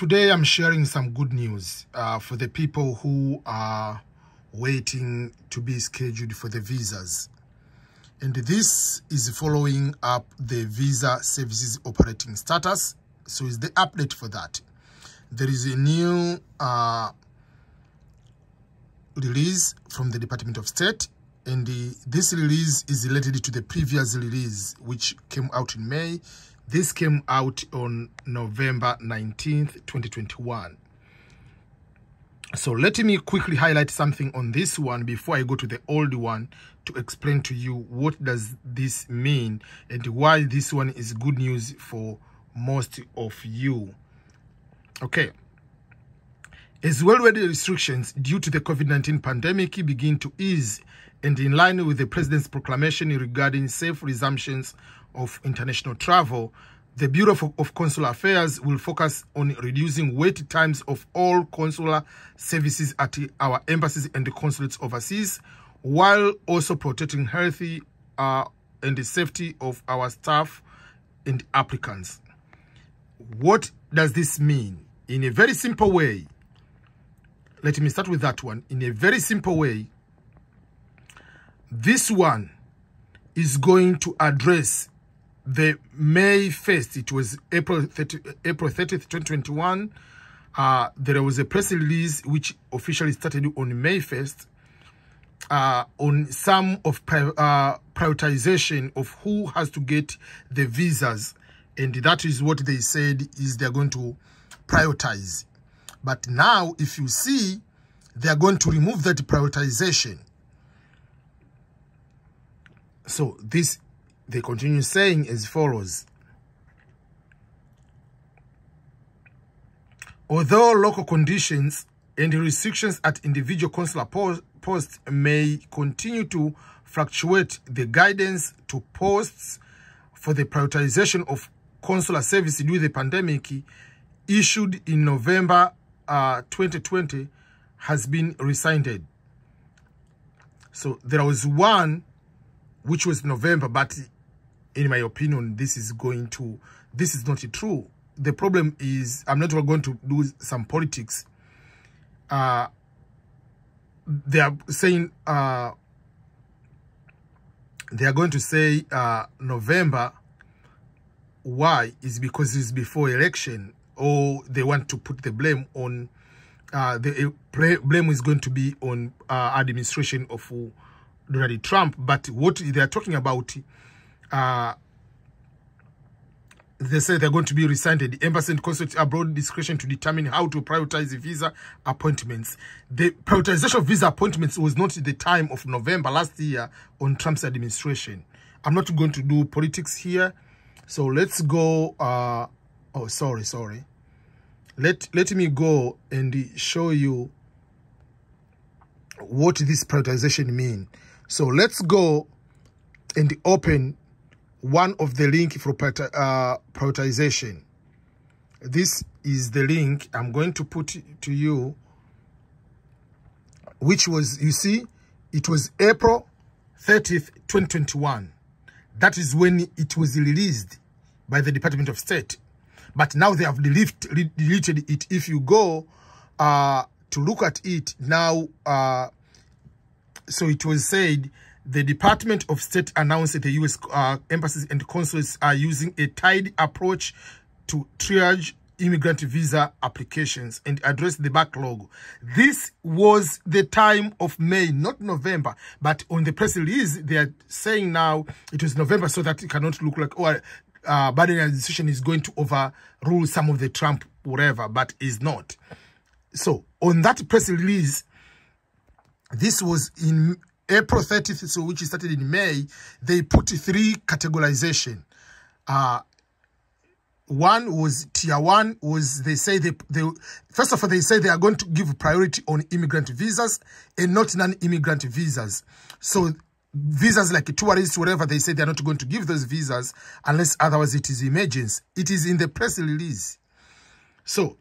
Today I'm sharing some good news for the people who are waiting to be scheduled for the visas. And this is following up the visa services operating status. So it's the update for that. There is a new release from the Department of State, and this release is related to the previous release which came out in May. This came out on November 19th, 2021. So let me quickly highlight something on this one before I go to the old one to explain to you what does this mean and why this one is good news for most of you. Okay. As worldwide restrictions due to the COVID-19 pandemic begin to ease, and in line with the President's proclamation regarding safe resumptions of international travel, the Bureau of Consular Affairs will focus on reducing wait times of all consular services at our embassies and consulates overseas, while also protecting health and the safety of our staff and applicants. What does this mean? In a very simple way, let me start with that one. In a very simple way, this one is going to address the May 1st. It was April 30th, 2021. There was a press release which officially started on May 1st on some of prioritization of who has to get the visas. And that is what they said is they're going to prioritize. But now, if you see, they're going to remove that prioritization. So this, they continue saying as follows. Although local conditions and restrictions at individual consular posts may continue to fluctuate, the guidance to posts for the prioritization of consular service due to the pandemic issued in November 2020 has been rescinded. So there was one which was November, but in my opinion, this is not true. The problem is, I'm not going to do some politics. They are saying they are going to say November. Why? Is because it's before election, or they want to put the blame on the blame is going to be on administration of Donald Trump. But what they are talking about, they say they're going to be rescinded. The embassy and consulates are broad discretion to determine how to prioritize the visa appointments. The prioritization of visa appointments was not at the time of November last year on Trump's administration. I'm not going to do politics here. So let's go. Oh, sorry. Let me go and show you what this prioritization means. So let's go and open one of the link for prioritization. This is the link I'm going to put to you, which was, you see, it was April 30th, 2021. That is when it was released by the Department of State. But now they have deleted it. If you go to look at it now, so it was said, the Department of State announced that the U.S. embassies and consulates are using a tied approach to triage immigrant visa applications and address the backlog. This was the time of May, not November. But on the press release, they are saying now it was November, so that it cannot look like, oh, Biden's decision is going to overrule some of the Trump whatever, but is not. So on that press release, this was in April 30th, so which started in May, they put three categorization. One was tier one, was they say they first of all, they say they are going to give priority on immigrant visas and not non-immigrant visas. So visas like tourists, whatever, they say they're not going to give those visas unless otherwise it is emergency. It is in the press release. So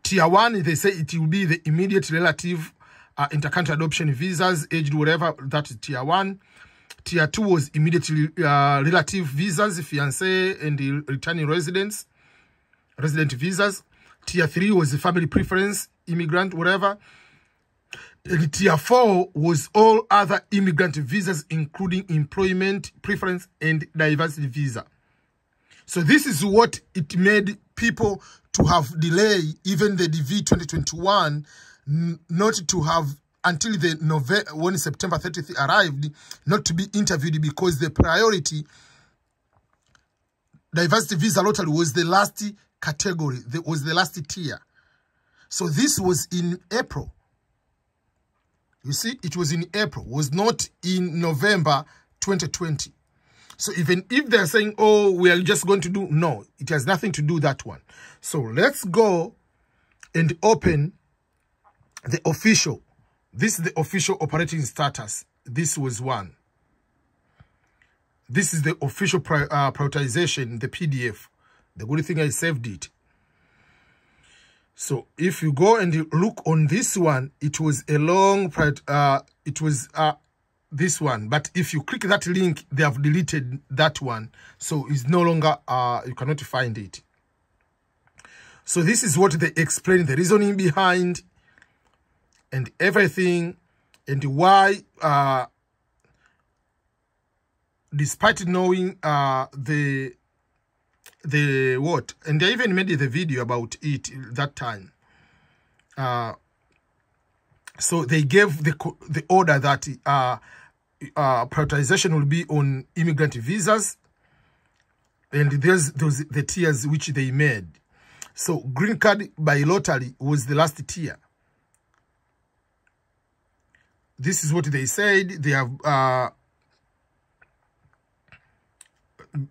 tier one, they say it will be the immediate relative intercountry adoption visas, aged whatever, that is tier one. Tier 2 was immediately relative visas, fiancé and the returning residents. resident visas. Tier 3 was the family preference, immigrant, whatever. And Tier 4 was all other immigrant visas, including employment preference and diversity visa. So this is what it made people to have delay, even the DV 2021, not to have until the November, when September 30th arrived, not to be interviewed, because the priority diversity visa lottery was the last category, was the last tier. So this was in April. You see, it was in April, was not in November 2020. So even if they're saying, oh, we are just going to do, no, it has nothing to do that one. So let's go and open the official. This is the official operating status. This was one. This is the official prioritization, the PDF. The good thing I saved it. So if you go and you look on this one, it was a long, this one. But if you click that link, they have deleted that one. So it's no longer, you cannot find it. So this is what they explain, the reasoning behind and everything, and why, despite knowing the what, and I even made the video about it that time. So they gave the order that prioritization will be on immigrant visas, and there's the tiers which they made. So green card by lottery was the last tier. This is what they said. They have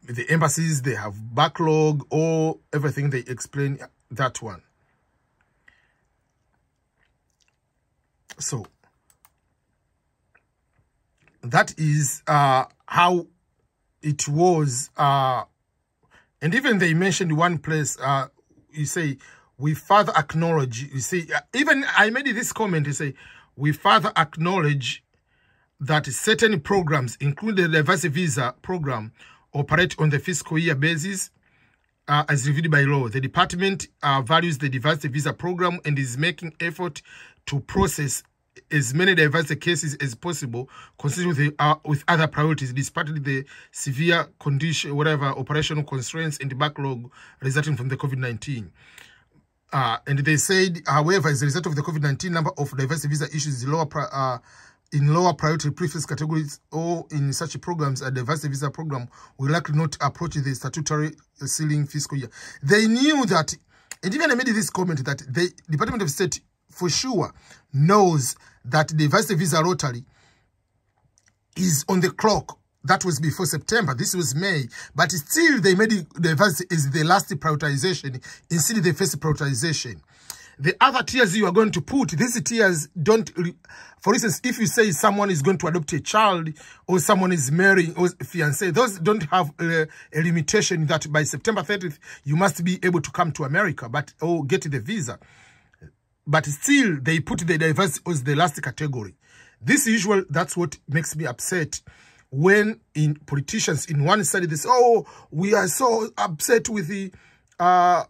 the embassies, they have backlog, or everything. They explain that one. So that is how it was. And even they mentioned one place, you say, we further acknowledge, you see, even I made this comment, you say, we further acknowledge that certain programs, including the diversity visa program, operate on the fiscal year basis as reviewed by law. The department values the diversity visa program and is making effort to process as many diversity cases as possible, consistent with other priorities, despite the severe condition, whatever operational constraints and backlog resulting from the COVID-19. And they said, however, as a result of the COVID-19, number of diversity visa issues in lower priority preference categories or in such programs, a diversity visa program will likely not approach the statutory ceiling fiscal year. They knew that, and even I made this comment, that the Department of State for sure knows that the diversity visa lottery is on the clock. That was before September. This was May. But still, they made it diversity is the last prioritization instead of the first prioritization. The other tiers you are going to put, these tiers don't, for instance, if you say someone is going to adopt a child or someone is marrying or fiancé, those don't have a limitation that by September 30th, you must be able to come to America or get the visa. But still, they put the diversity as the last category. This usual, that's what makes me upset. When in politicians in one side, they say, oh, we are so upset with the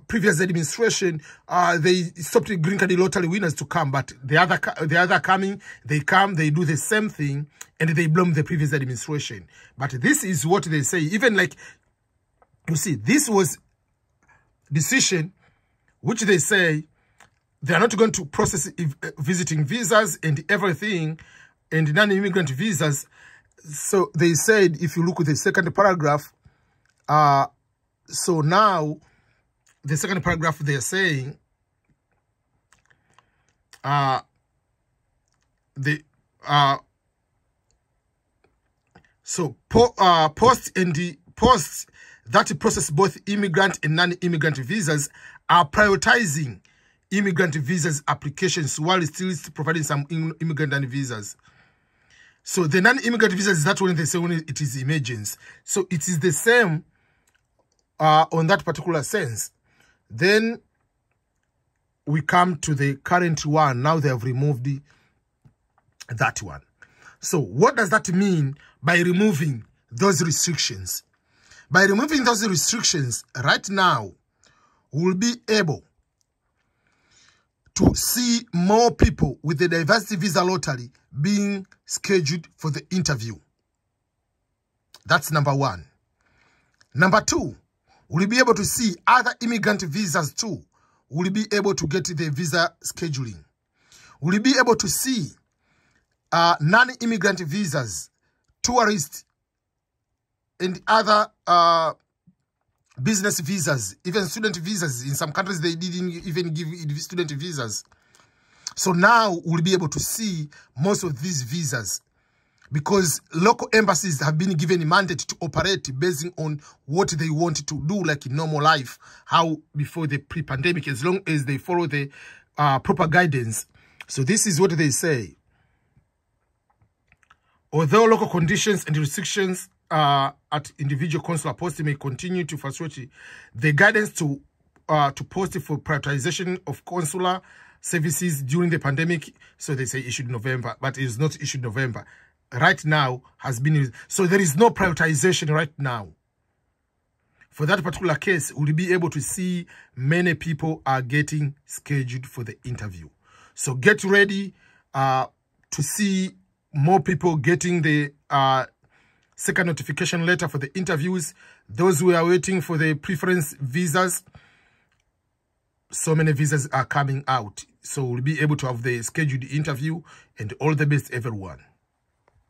previous administration, they stopped the green card lottery winners to come, but the other coming, they come, they do the same thing, and they blame the previous administration. But this is what they say. Even like, you see, this was decision which they say they are not going to process visiting visas and everything and non-immigrant visas. So they said, if you look at the second paragraph, so now the second paragraph they are saying, posts that process both immigrant and non-immigrant visas are prioritizing immigrant visas applications while still providing some immigrant visas. So the non-immigrant visas, that's when they say when it is emergence. So it is the same on that particular sense. Then we come to the current one. Now they have removed that one. So what does that mean by removing those restrictions? By removing those restrictions, right now, will be able to see more people with the diversity visa lottery being scheduled for the interview. That's number one. Number two, we'll be able to see other immigrant visas too. We'll be able to get the visa scheduling. We'll be able to see non-immigrant visas, tourist, and other business visas, even student visas. In some countries, they didn't even give student visas. So now we'll be able to see most of these visas because local embassies have been given a mandate to operate based on what they want to do, like in normal life, how before the pre-pandemic, as long as they follow the proper guidance. So this is what they say. Although local conditions and restrictions at individual consular posts may continue to fluctuate, the guidance to post for prioritization of consular services during the pandemic, so they say issued November, but it is not issued November. Right now has been, so there is no prioritization right now. For that particular case, we'll be able to see many people are getting scheduled for the interview. So get ready to see more people getting the second notification letter for the interviews. Those who are waiting for the preference visas, so many visas are coming out. So we'll be able to have the scheduled interview, and all the best, everyone.